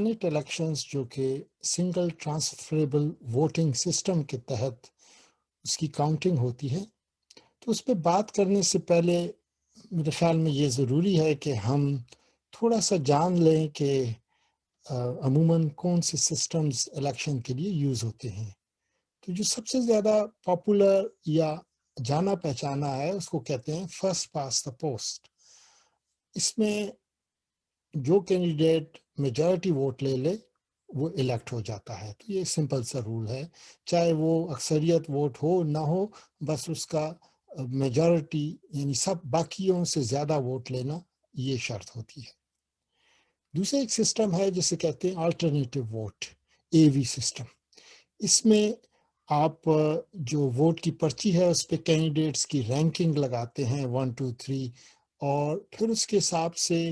Saint elections جو کہ single transferable voting system کے تحت اس کی کاؤنٹنگ ہوتی ہے، تو اس پہ بات کرنے سے پہلے میرے خیال میں یہ ضروری ہے کہ ہم تھوڑا سا جان لیں کہ عموماً کون سے سسٹمز الیکشن کے لیے یوز ہوتے ہیں۔ تو جو سب سے زیادہ پاپولر یا جانا پہچانا ہے اس کو کہتے ہیں فرسٹ پاس دا پوسٹ۔ اس میں جو کینڈیڈیٹ میجارٹی ووٹ لے لے وہ الیکٹ ہو جاتا ہے۔ تو یہ سمپل سا رول ہے، چاہے وہ اکثریت ووٹ ہو نہ ہو، بس اس کا میجارٹی یعنی سب باقیوں سے زیادہ ووٹ لینا یہ شرط ہوتی ہے۔ دوسرا ایک سسٹم ہے جسے کہتے ہیں آلٹرنیٹیو ووٹ، اے وی سسٹم۔ اس میں آپ جو ووٹ کی پرچی ہے اس پہ کینڈیڈیٹس کی رینکنگ لگاتے ہیں 1 2 3، اور پھر اس کے حساب سے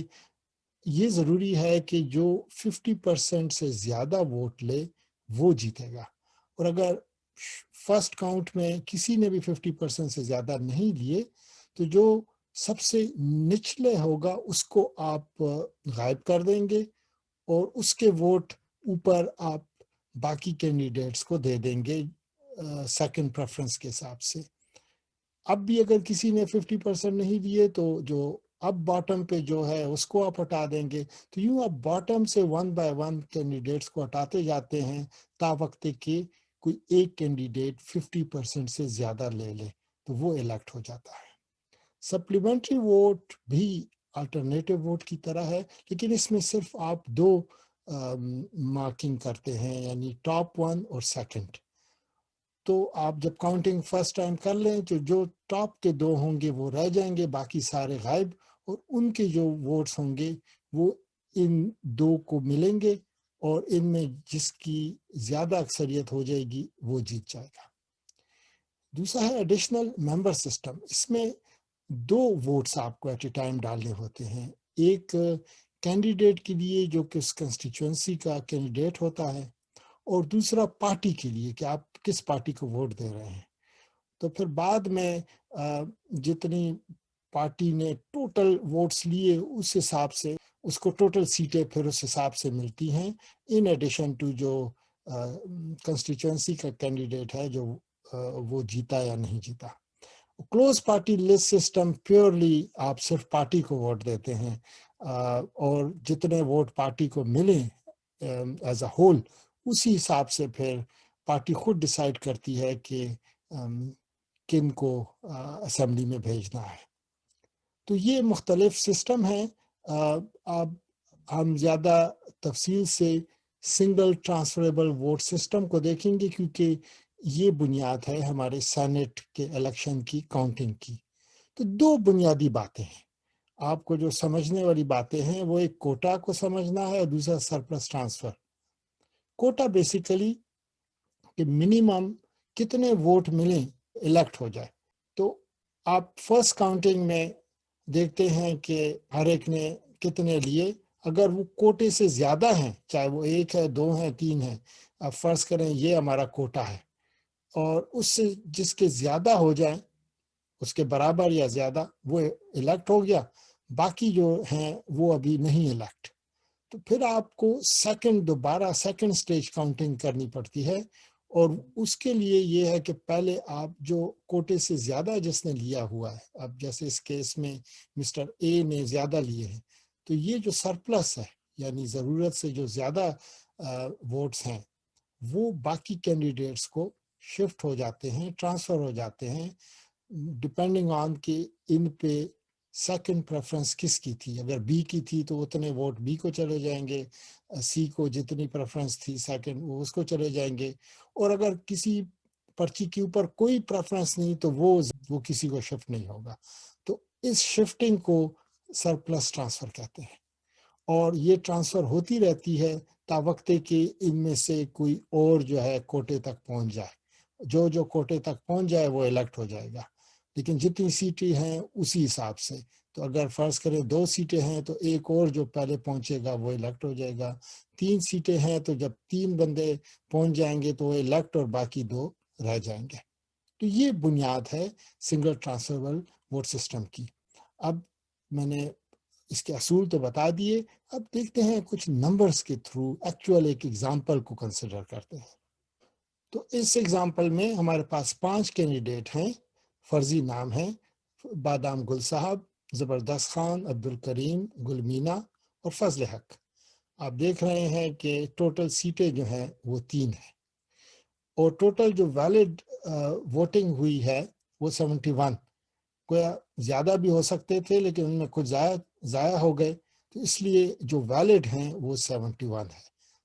یہ ضروری ہے کہ جو 50% سے زیادہ ووٹ لے وہ جیتے گا، اور اگر فرسٹ کاؤنٹ میں کسی نے بھی 50% سے زیادہ نہیں لیے تو جو سب سے نچلے ہوگا اس کو آپ غائب کر دیں گے، اور اس کے ووٹ اوپر آپ باقی کینڈیڈیٹس کو دے دیں گے سیکنڈ پریفرنس کے حساب سے۔ اب بھی اگر کسی نے 50% نہیں دیے تو جو اب باٹم پہ جو ہے اس کو آپ ہٹا دیں گے۔ تو یوں آپ باٹم سے 1 بائی 1 کینڈیڈیٹس کو ہٹاتے جاتے ہیں تا وقت کہ کوئی ایک کینڈیڈیٹ 50% سے زیادہ لے لے تو وہ الیکٹ ہو جاتا ہے۔ سپلیمنٹری ووٹ بھی الٹرنیٹیو ووٹ کی طرح ہے، لیکن اس میں صرف آپ دو مارکنگ کرتے ہیں، یعنی ٹاپ 1 اور سیکنڈ۔ تو آپ جب کاؤنٹنگ فرسٹ ٹائم کر لیں تو جو ٹاپ کے 2 ہوں گے وہ رہ جائیں گے، باقی سارے غائب، اور ان کے جو ووٹس ہوں گے وہ ان 2 کو ملیں گے، اور ان میں جس کی زیادہ اکثریت ہو جائے گی وہ جیت جائے گا۔ دوسرا ہے ایڈیشنل ممبر سسٹم۔ اس میں 2 ووٹس آپ کو ایٹ اے ٹائم ڈالنے ہوتے ہیں، ایک کینڈیڈیٹ کے لیے جو کہ اس کنسٹیچوئنسی کا کینڈیڈیٹ ہوتا ہے، اور دوسرا پارٹی کے لیے کہ آپ کس پارٹی کو ووٹ دے رہے ہیں۔ تو پھر بعد میں جتنی پارٹی نے ٹوٹل ووٹس لیے اس حساب سے اس کو ٹوٹل سیٹیں پھر اس حساب سے ملتی ہیں، ان ایڈیشن ٹو جو کنسٹیچوئنسی کا کینڈیڈیٹ ہے جو وہ جیتا یا نہیں جیتا۔ Close party list system purely آپ صرف پارٹی کو ووٹ دیتے ہیں، اور جتنے ووٹ پارٹی کو ملیں ایز اے ہول اسی حساب سے پھر پارٹی خود ڈیسائیڈ کرتی ہے کہ کن کو اسمبلی میں بھیجنا ہے۔ تو یہ مختلف سسٹم ہیں۔ اب ہم زیادہ تفصیل سے سنگل ٹرانسفریبل ووٹ سسٹم کو دیکھیں گے، کیونکہ یہ بنیاد ہے ہمارے سینٹ کے الیکشن کی کاؤنٹنگ کی۔ تو 2 بنیادی باتیں ہیں آپ کو جو سمجھنے والی باتیں ہیں، وہ ایک کوٹا کو سمجھنا ہے اور دوسرا سرپلس ٹرانسفر۔ کوٹا بیسیکلی کہ منیمم کتنے ووٹ ملیں الیکٹ ہو جائے۔ تو آپ فرسٹ کاؤنٹنگ میں دیکھتے ہیں کہ ہر ایک نے کتنے لیے، اگر وہ کوٹے سے زیادہ ہیں، چاہے وہ 1 ہے 2 ہیں 3 ہیں، اب فرض کریں یہ ہمارا کوٹا ہے، اور اس سے جس کے زیادہ ہو جائیں اس کے برابر یا زیادہ وہ الیکٹ ہو گیا، باقی جو ہیں وہ ابھی نہیں الیکٹ۔ تو پھر آپ کو دوبارہ سیکنڈ سٹیج کاؤنٹنگ کرنی پڑتی ہے، اور اس کے لیے یہ ہے کہ پہلے آپ جو کوٹے سے زیادہ جس نے لیا ہوا ہے، اب جیسے اس کیس میں مسٹر اے نے زیادہ لیے ہیں، تو یہ جو سرپلس ہے یعنی ضرورت سے جو زیادہ ووٹس ہیں وہ باقی کینڈیڈیٹس کو شفٹ ہو جاتے ہیں، ٹرانسفر ہو جاتے ہیں، ڈپینڈنگ آن کہ ان پہ سیکنڈ پریفرنس کس کی تھی۔ اگر بی کی تھی تو اتنے ووٹ بی کو چلے جائیں گے، سی کو جتنی پریفرنس تھی سیکنڈ وہ اس کو چلے جائیں گے، اور اگر کسی پرچی کے اوپر کوئی پریفرنس نہیں تو وہ کسی کو شفٹ نہیں ہوگا۔ تو اس شفٹنگ کو سرپلس ٹرانسفر کہتے ہیں، اور یہ ٹرانسفر ہوتی رہتی ہے تا وقت کہ ان میں سے کوئی اور جو ہے کوٹے تک پہنچ جائے۔ جو کوٹے تک پہنچ جائے وہ الیکٹ ہو جائے گا، لیکن جتنی سیٹیں ہیں اسی حساب سے۔ تو اگر فرض کریں 2 سیٹیں ہیں تو ایک اور جو پہلے پہنچے گا وہ الیکٹ ہو جائے گا۔ 3 سیٹیں ہیں تو جب 3 بندے پہنچ جائیں گے تو وہ الیکٹ اور باقی 2 رہ جائیں گے۔ تو یہ بنیاد ہے سنگل ٹرانسفریبل ووٹ سسٹم کی۔ اب میں نے اس کے اصول تو بتا دیے. اب دیکھتے ہیں کچھ نمبرز کے تھرو ایکچوئل ایک ایگزامپل کو کنسیڈر کرتے ہیں. تو اس ایگزامپل میں ہمارے پاس 5 کینڈیڈیٹ ہیں، فرضی نام ہیں بادام گل صاحب، زبردست خان، عبدالکریم، گل مینا اور فضل حق. آپ دیکھ رہے ہیں کہ ٹوٹل سیٹیں جو ہیں وہ 3 ہیں، اور ٹوٹل جو ویلڈ ووٹنگ ہوئی ہے وہ 71. کوئی زیادہ بھی ہو سکتے تھے لیکن ان میں کچھ ضائع ہو گئے، تو اس لیے جو ویلڈ ہیں وہ 71 ہے.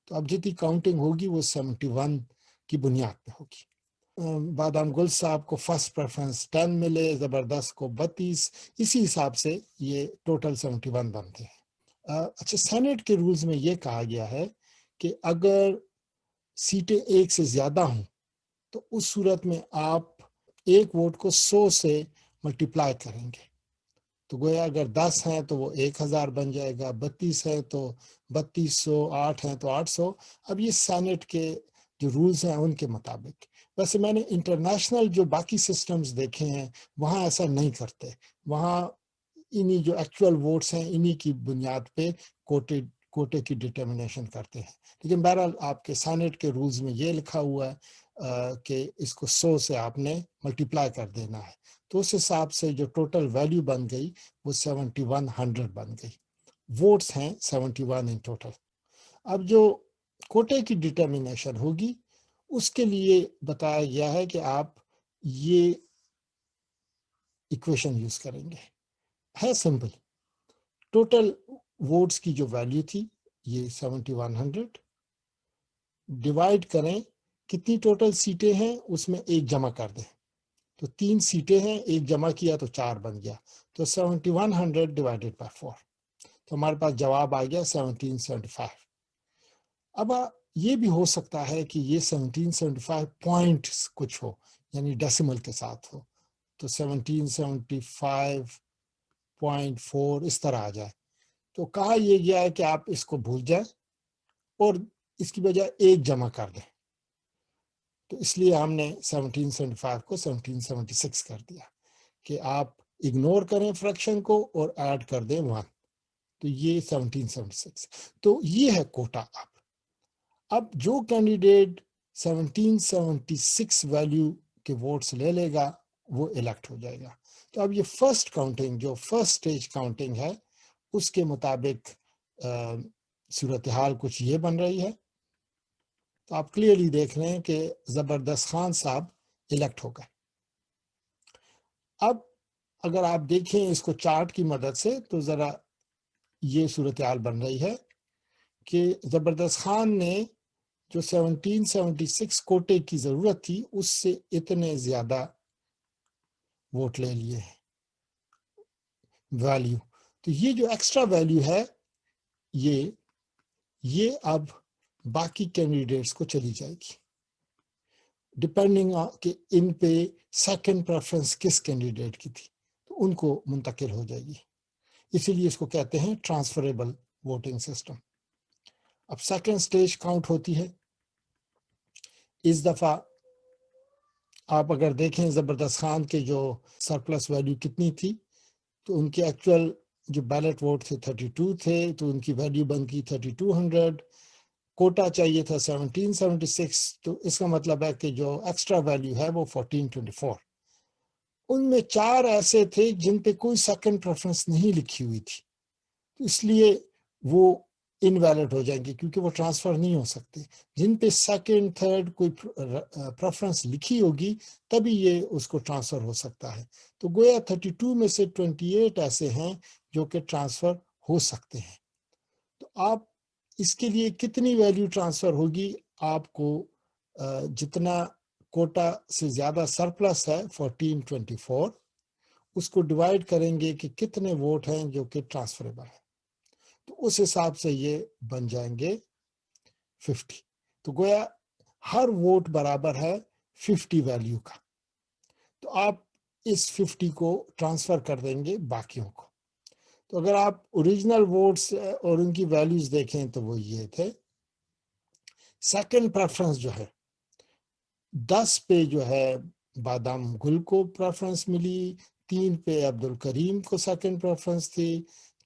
تو اب جتنی کاؤنٹنگ ہوگی وہ 71 کی بنیاد پہ ہوگی. بادام گل صاحب کو فرسٹ پریفرنس 10 ملے، زبردست کو 32، اسی حساب سے یہ ٹوٹل 71 بنتے ہیں. اچھا، سینٹ کے رولز میں یہ کہا گیا ہے کہ اگر سیٹیں ایک سے زیادہ ہوں تو اس صورت میں آپ ایک ووٹ کو 100 سے ملٹیپلائی کریں گے. تو گویا اگر 10 ہیں تو وہ 1000 بن جائے گا، 32 ہے تو 3200، 8 ہیں تو 800. اب یہ سینٹ کے جو رولز ہیں ان کے مطابق. ویسے میں نے انٹرنیشنل جو باقی سسٹمز دیکھے ہیں وہاں ایسا نہیں کرتے، وہاں انہی جو ایکچوئل ووٹس ہیں انہی کی بنیاد پہ کوٹے کی ڈٹرمنیشن کرتے ہیں. لیکن بہرحال آپ کے سینٹ کے رولز میں یہ لکھا ہوا ہے کہ اس کو 100 سے آپ نے ملٹیپلائی کر دینا ہے. تو اس حساب سے جو ٹوٹل ویلیو بن گئی وہ 7100 بن گئی. ووٹس ہیں 71 ان ٹوٹل. اب جو کوٹے کی ڈٹرمنیشن ہوگی اس کے لیے بتایا گیا ہے کہ آپ یہ ایکویشن یوز کریں گے. ہے سمپل. ٹوٹل ووٹس کی جو ویلیو تھی یہ 7100 ڈیوائڈ کریں کتنی ٹوٹل سیٹیں ہیں اس میں ایک جمع کر دیں. تو 3 سیٹیں ہیں، ایک جمع کیا تو 4 بن گیا. تو 7100 ڈیوائڈیڈ بائی 4، تو ہمارے پاس جواب آ گیا 1775. اب یہ بھی ہو سکتا ہے کہ یہ 1775 پوائنٹس کچھ ہو، یعنی ڈیسیمل کے ساتھ ہو، تو 1775.4 اس طرح آ جائے. تو کہا یہ گیا ہے کہ آپ اس کو بھول جائیں اور اس کی بجائے ایک جمع کر دیں. تو اس لیے ہم نے 1775 کو 1776 کر دیا کہ آپ اگنور کریں فریکشن کو اور ایڈ کر دیں 1. تو یہ 1776. تو یہ ہے کوٹا. اب جو کینڈیڈیٹ 1776 ویلیو کے ووٹس لے لے گا وہ الیکٹ ہو جائے گا. تو اب یہ فرسٹ کاؤنٹنگ جو فرسٹ سٹیج کاؤنٹنگ ہے اس کے مطابق صورتحال کچھ یہ بن رہی ہے. تو آپ کلیئرلی دیکھ رہے ہیں کہ زبردست خان صاحب الیکٹ ہو گئے. اب اگر آپ دیکھیں اس کو چارٹ کی مدد سے تو ذرا یہ صورتحال بن رہی ہے کہ زبردست خان نے جو 1776 کوٹے کی ضرورت تھی اس سے اتنے زیادہ ووٹ لے لیے ہیں ویلیو. تو یہ جو ایکسٹرا ویلیو ہے یہ اب باقی کینڈیڈیٹس کو چلی جائے گی ڈپینڈنگ کہ ان پہ سیکنڈ پریفرنس کس کینڈیڈیٹ کی تھی تو ان کو منتقل ہو جائے گی. اسی لیے اس کو کہتے ہیں ٹرانسفریبل ووٹنگ سسٹم. اب سیکنڈ سٹیج کاؤنٹ ہوتی ہے. اس دفعہ آپ اگر دیکھیں زبردست خان کے جو سرپلس ویلیو کتنی تھی تو ان کے ایکچوئل جو بیلٹ ووٹ تھے 32 تھے تو ان کی ویلیو بن گئی 3200. کوٹا چاہیے تھا 1776. تو اس کا مطلب ہے کہ جو ایکسٹرا ویلیو ہے وہ 1424. ان میں 4 ایسے تھے جن پہ کوئی سیکنڈ پریفرنس نہیں لکھی ہوئی تھی، تو اس لیے وہ انویلڈ ہو جائیں گے کیونکہ وہ ٹرانسفر نہیں ہو سکتے. جن پہ سیکنڈ تھرڈ کوئی پریفرنس لکھی ہوگی تبھی یہ اس کو ٹرانسفر ہو سکتا ہے. تو گویا 32 میں سے 28 ایسے ہیں جو کہ ٹرانسفر ہو سکتے ہیں. تو آپ اس کے لیے کتنی ویلیو ٹرانسفر ہوگی، آپ کو جتنا کوٹا سے زیادہ سرپلس ہے 1424 اس کو ڈیوائڈ کریں گے کہ کتنے ووٹ ہیں جو کہ ٹرانسفریبل ہیں، تو اس حساب سے یہ بن جائیں گے 50. تو گویا ہر ووٹ برابر ہے 50 ویلیو کا. تو آپ اس 50 کو ٹرانسفر کر دیں گے باقیوں کو. تو اگر آپ اوریجنل ووٹس اور ان کی ویلیوز دیکھیں تو وہ یہ تھے. سیکنڈ پریفرنس جو ہے 10 پہ جو ہے بادام گل کو پریفرنس ملی، 3 پہ عبدالکریم کو سیکنڈ پریفرنس تھی،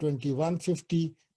2150,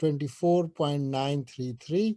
24.933,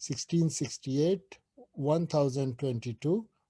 1668, 1022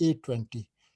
820।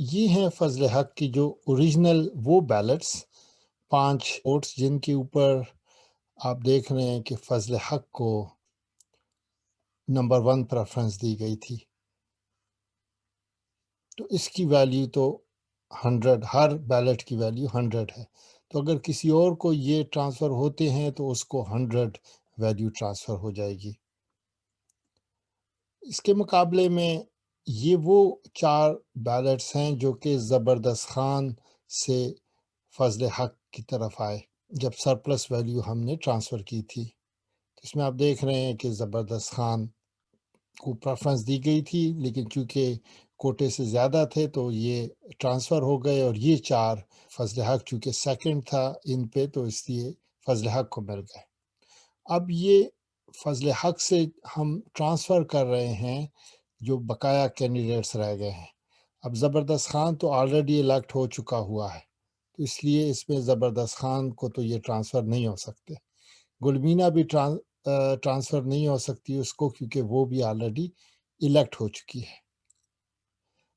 یہ ہیں فضل حق کی جو اوریجنل وہ بیلٹس 5 ووٹس جن کے اوپر آپ دیکھ رہے ہیں کہ فضل حق کو نمبر 1 پریفرنس دی گئی تھی، تو اس کی ویلیو تو 100، ہر بیلٹ کی ویلیو 100 ہے، تو اگر کسی اور کو یہ ٹرانسفر ہوتے ہیں تو اس کو 100 ویلیو ٹرانسفر ہو جائے گی۔ اس کے مقابلے میں یہ وہ 4 بیلٹس ہیں جو کہ زبردست خان سے فضل حق کی طرف آئے جب سرپلس ویلیو ہم نے ٹرانسفر کی تھی۔ اس میں آپ دیکھ رہے ہیں کہ زبردست خان کو پریفرنس دی گئی تھی، لیکن چونکہ کوٹے سے زیادہ تھے تو یہ ٹرانسفر ہو گئے، اور یہ 4 فضل حق چونکہ سیکنڈ تھا ان پہ تو اس لیے فضل حق کو مل گئے۔ اب یہ فضل حق سے ہم ٹرانسفر کر رہے ہیں جو بقایا کینڈیڈیٹس رہ گئے ہیں۔ اب زبردست خان تو آلریڈی الیکٹ ہو چکا ہوا ہے، تو اس لیے اس میں زبردست خان کو تو یہ ٹرانسفر نہیں ہو سکتے۔ گلبینہ بھی ٹرانسفر نہیں ہو سکتی اس کو، کیونکہ وہ بھی آلریڈی الیکٹ ہو چکی ہے۔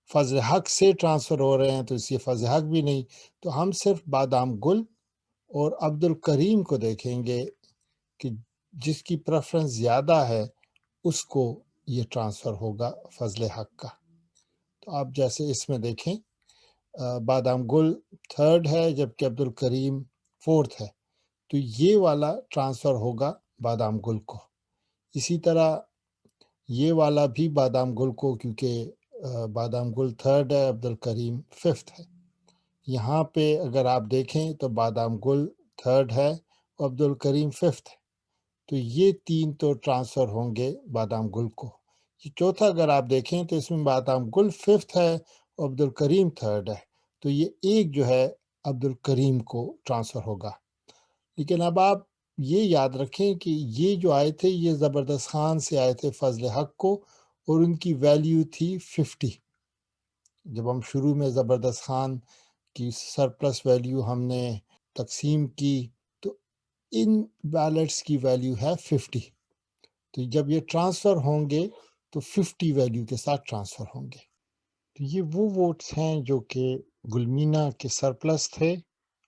فضل حق سے ٹرانسفر ہو رہے ہیں تو اس لیے فضل حق بھی نہیں، تو ہم صرف بادام گل اور عبد الکریم کو دیکھیں گے کہ جس کی پریفرنس زیادہ ہے اس کو یہ ٹرانسفر ہوگا فضل حق کا۔ تو آپ جیسے اس میں دیکھیں بادام گل 3rd ہے جبکہ عبد الکریم 4th ہے، تو یہ والا ٹرانسفر ہوگا بادام گل کو۔ اسی طرح یہ والا بھی بادام گل کو، کیونکہ بادام گل 3rd ہے، عبد الکریم 5th ہے۔ یہاں پہ اگر آپ دیکھیں تو بادام گل 3rd ہے اور عبد الکریم 5th ہے، تو یہ 3 تو ٹرانسفر ہوں گے بادام گل کو۔ یہ چوتھا اگر آپ دیکھیں تو اس میں بادام گل 5th ہے اور عبد الکریم 3rd ہے، تو یہ ایک جو ہے عبد الکریم کو ٹرانسفر ہوگا۔ لیکن اب آپ یہ یاد رکھیں کہ یہ جو آئے تھے یہ زبردست خان سے آئے تھے فضل حق کو، اور ان کی ویلیو تھی 50۔ جب ہم شروع میں زبردست خان کی سرپلس ویلیو ہم نے تقسیم کی تو ان بیلٹس کی ویلیو ہے 50، تو جب یہ ٹرانسفر ہوں گے تو 50 ویلیو کے ساتھ ٹرانسفر ہوں گے۔ تو یہ وہ ووٹس ہیں جو کہ گلمینہ کے سرپلس تھے،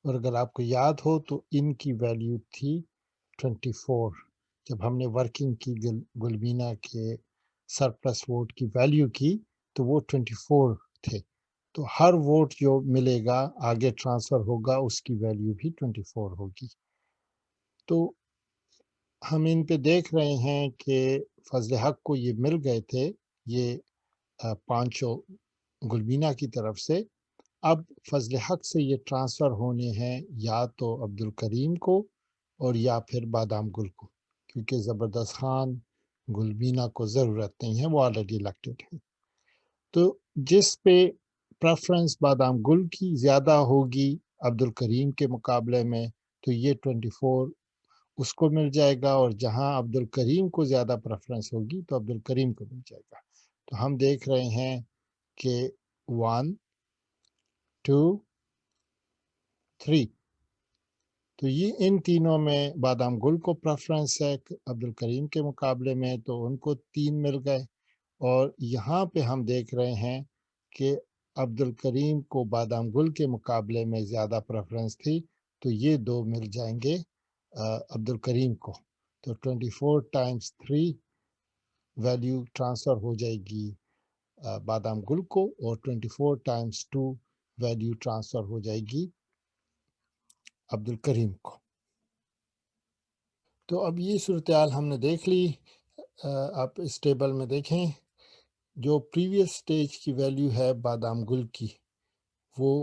اور اگر آپ کو یاد ہو تو ان کی ویلیو تھی 24۔ جب ہم نے ورکنگ کی گلمینہ کے سرپلس ووٹ کی ویلیو کی تو وہ 24 تھے، تو ہر ووٹ جو ملے گا آگے ٹرانسفر ہوگا اس کی ویلیو بھی 24 ہوگی۔ تو ہم ان پہ دیکھ رہے ہیں کہ فضل حق کو یہ مل گئے تھے یہ 5 گلبینہ کی طرف سے۔ اب فضل حق سے یہ ٹرانسفر ہونے ہیں یا تو عبد الکریم کو اور یا پھر بادام گل کو، کیونکہ زبردست خان گلبینہ کو ضرورت نہیں ہے، وہ آلریڈی الیکٹڈ ہے۔ تو جس پہ پریفرنس بادام گل کی زیادہ ہوگی عبد الکریم کے مقابلے میں تو یہ 24 اس کو مل جائے گا، اور جہاں عبد الکریم کو زیادہ پریفرنس ہوگی تو عبد الکریم کو مل جائے گا۔ تو ہم دیکھ رہے ہیں کہ 1 2 3، تو یہ ان تینوں میں بادام گل کو پریفرنس ہے عبد الکریم کے مقابلے میں، تو ان کو 3 مل گئے، اور یہاں پہ ہم دیکھ رہے ہیں کہ عبد الکریم کو بادام گل کے مقابلے میں زیادہ پریفرنس تھی، تو یہ 2 مل جائیں گے عبد الکریم کو۔ تو 24 ٹائمز 3 ویلیو ٹرانسفر ہو جائے گی بادام گل کو، اور 24 ٹائمز 2 ویلیو ٹرانسفر ہو جائے گی عبد الکریم کو۔ تو اب یہ صورتحال ہم نے دیکھ لی۔ آپ اس ٹیبل میں دیکھیں جو پریویس سٹیج کی ویلیو ہے بادام گل کی وہ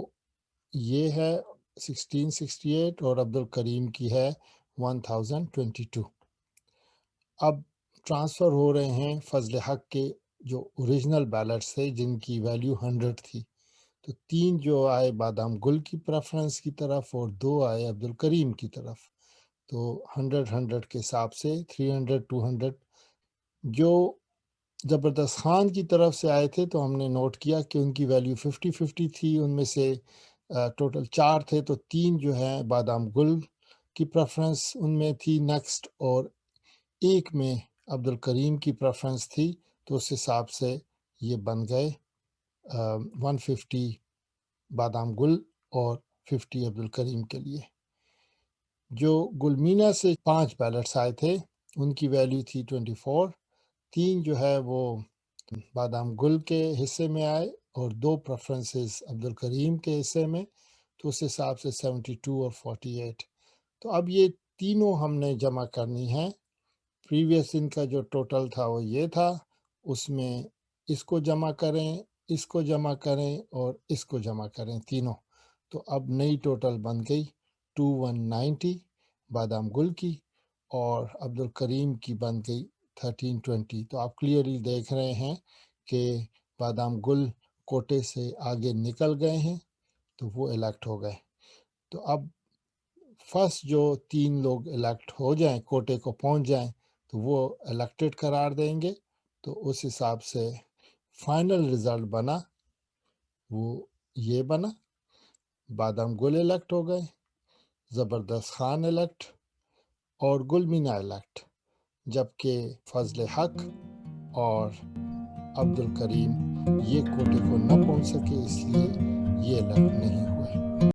یہ ہے 1668، اور عبد الکریم کی ہے 1022۔ اب ٹرانسفر ہو رہے ہیں فضل حق کے جو اوریجنل بیلٹس تھے جن کی ویلیو 100 تھی، تو 3 جو آئے بادام گل کی پریفرنس کی طرف اور 2 آئے عبد الکریم کی طرف، تو 100 کے حساب سے 300 200 جو زبردست خان کی طرف سے آئے تھے تو ہم نے نوٹ کیا کہ ان کی ویلیو 50-50 تھی، ان میں سے ٹوٹل 4 تھے تو 3 جو ہیں بادام گل کی پریفرنس ان میں تھی نیکسٹ، اور ایک میں عبد الکریم کی پریفرنس تھی، تو اس حساب سے یہ بن گئے 150 بادام گل اور 50 عبدالکریم کے لیے۔ جو گلمینا سے 5 بیلٹس آئے تھے ان کی ویلیو تھی 24، 3 جو ہے وہ بادام گل کے حصے میں آئے اور 2 پریفرنسز عبدالکریم کے حصے میں، تو اس حساب سے 72 اور 48۔ تو اب یہ تینوں ہم نے جمع کرنی ہے۔ پریویس ان کا جو ٹوٹل تھا وہ یہ تھا، اس میں اس کو جمع کریں، اس کو جمع کریں اور اس کو جمع کریں تینوں، تو اب نئی ٹوٹل بن گئی 2190 بادام گل کی، اور عبدالکریم کی بن گئی 1320۔ تو آپ کلیئرلی دیکھ رہے ہیں کہ بادام گل کوٹے سے آگے نکل گئے ہیں، تو وہ الیکٹ ہو گئے۔ تو اب فرسٹ جو 3 لوگ الیکٹ ہو جائیں، کوٹے کو پہنچ جائیں، تو وہ الیکٹڈ قرار دیں گے۔ تو اس حساب سے فائنل رزلٹ بنا وہ یہ بنا، بادام گل الیکٹ ہو گئے، زبردست خان الیکٹ اور گلمینا الیکٹ، جبکہ فضل حق اور عبدالکریم یہ کوٹے کو نہ پہنچ سکے، اس لیے یہ الیکٹ نہیں ہوئے۔